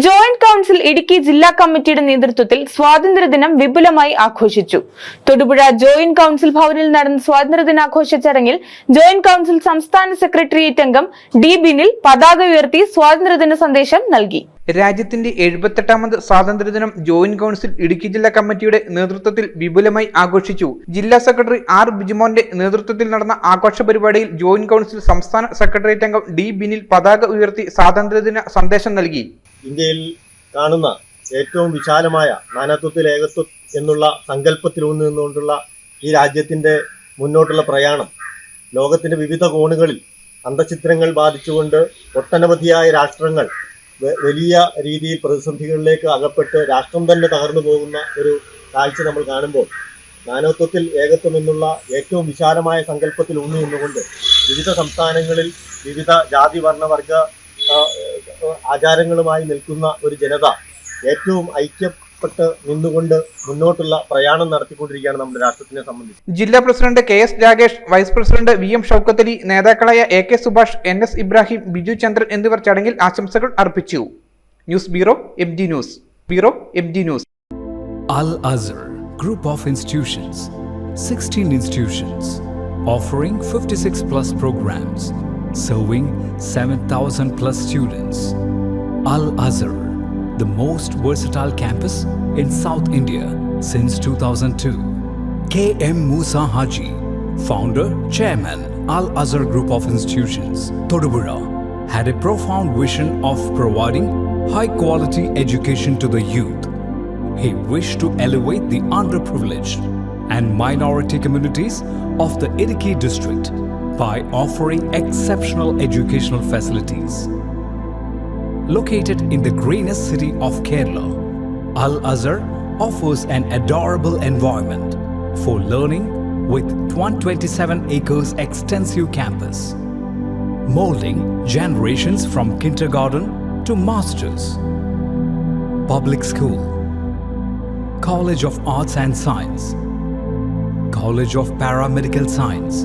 Joint council Idukki ജില്ലാ കമ്മിറ്റിയുടെ നേതൃത്വത്തിൽ സ്വാതന്ത്ര്യദിനം വിപുലമായി ആഘോഷിച്ചു. തൊടുപുഴ ജോയിന്റ് കൌൺസിൽ ഭവനിൽ നടന്ന സ്വാതന്ത്ര്യദിനാഘോഷ ചടങ്ങിൽ ജോയിന്റ് കൌൺസിൽ സംസ്ഥാന സെക്രട്ടേറിയറ്റ് അംഗം ഡി ബിനിൽ പതാക ഉയർത്തി സ്വാതന്ത്ര്യദിന സന്ദേശം നൽകി. രാജ്യത്തിന്റെ 78ാമത് സ്വാതന്ത്ര്യദിനം ജോയിന്റ് കൌൺസിൽ ഇടുക്കി ജില്ലാ കമ്മിറ്റിയുടെ നേതൃത്വത്തിൽ വിപുലമായി ആഘോഷിച്ചു. ജില്ലാ സെക്രട്ടറി ആർ ബിജിമോന്റെ നേതൃത്വത്തിൽ നടന്ന ആഘോഷ പരിപാടിയിൽ ജോയിന്റ് കൌൺസിൽ സംസ്ഥാന സെക്രട്ടേറിയറ്റ് അംഗം ഡി ബിനിൽ പതാക ഉയർത്തി സ്വാതന്ത്ര്യദിന സന്ദേശം നൽകി. ഇന്ത്യയിൽ കാണുന്ന ഏറ്റവും വിശാലമായ നാനാത്വത്തിൽ ഏകത്വം എന്നുള്ള സങ്കല്പത്തിൽ നിന്നുകൊണ്ടുള്ള ഈ രാജ്യത്തിൻ്റെ മുന്നോട്ടുള്ള പ്രയാണം ലോകത്തിൻ്റെ വിവിധ കോണുകളിൽ അന്തഃഛിദ്രങ്ങൾ ബാധിച്ചുകൊണ്ട് ഒട്ടനവധിയായ രാഷ്ട്രങ്ങൾ വലിയ രീതിയിൽ പ്രതിസന്ധികളിലേക്ക് അകപ്പെട്ട് രാഷ്ട്രം തന്നെ തകർന്നു പോകുന്ന ഒരു കാഴ്ച നമ്മൾ കാണുമ്പോൾ നാനാത്വത്തിൽ ഏകത്വം എന്നുള്ള ഏറ്റവും വിശാലമായ സങ്കല്പത്തിൽ നിന്നുകൊണ്ട് വിവിധ സംസ്ഥാനങ്ങളിൽ വിവിധ ജാതി വർണ്ണവർഗ ആചാരങ്ങളുമായി നിൽക്കുന്ന ഒരു ജനത ഏറ്റവും ഐക്യപ്പെട്ട് നിന്നുകൊണ്ട് മുന്നോട്ടുള്ള പ്രയാണം നടത്തിക്കൊണ്ടിരിക്കുകയാണ് നമ്മുടെ രാഷ്ട്രത്തിനെ സംബന്ധിച്ച്. ജില്ലാ president K S Ragesh, vice president V M Shoukath Ali, നേതാക്കളായ A K Subhash, N S Ibrahim, Biju Chandran എന്നിവർ ചടങ്ങിൽ ആശംസകൾ അർപ്പിച്ചു. News bureau M G news. Al Azhar Group of Institutions, 16 institutions offering 56 plus programs, serving 7,000 plus students. Al Azhar, the most versatile campus in South India since 2002. K.M. Musa Haji, founder, chairman, Al Azhar Group of Institutions, Todupuzha, had a profound vision of providing high-quality education to the youth. He wished to elevate the underprivileged and minority communities of the Idukki district by offering exceptional educational facilities. Located in the greenest city of Kerala, Al Azhar offers an adorable environment for learning with 127 acres extensive campus, molding generations from kindergarten to masters. Public school, College of Arts and Science, College of Paramedical Science,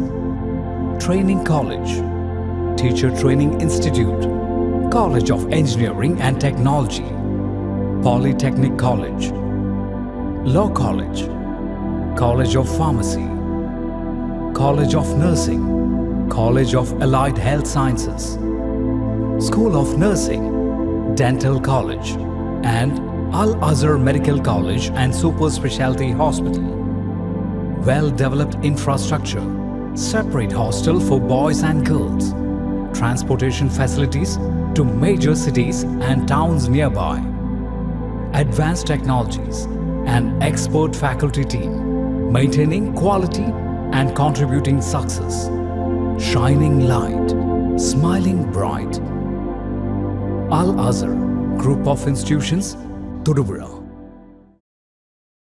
Training College, Teacher Training Institute, College of Engineering and Technology, Polytechnic College, Law College, College of Pharmacy, College of Nursing, College of Allied Health Sciences, School of Nursing, Dental College, and Al Azhar Medical College and Super Specialty Hospital. Well-developed infrastructure, separate hostel for boys and girls, transportation facilities to major cities and towns nearby, advanced technologies, and expert faculty team, maintaining quality and contributing success, shining light, smiling bright. Al Azhar Group of Institutions, Todupuzha.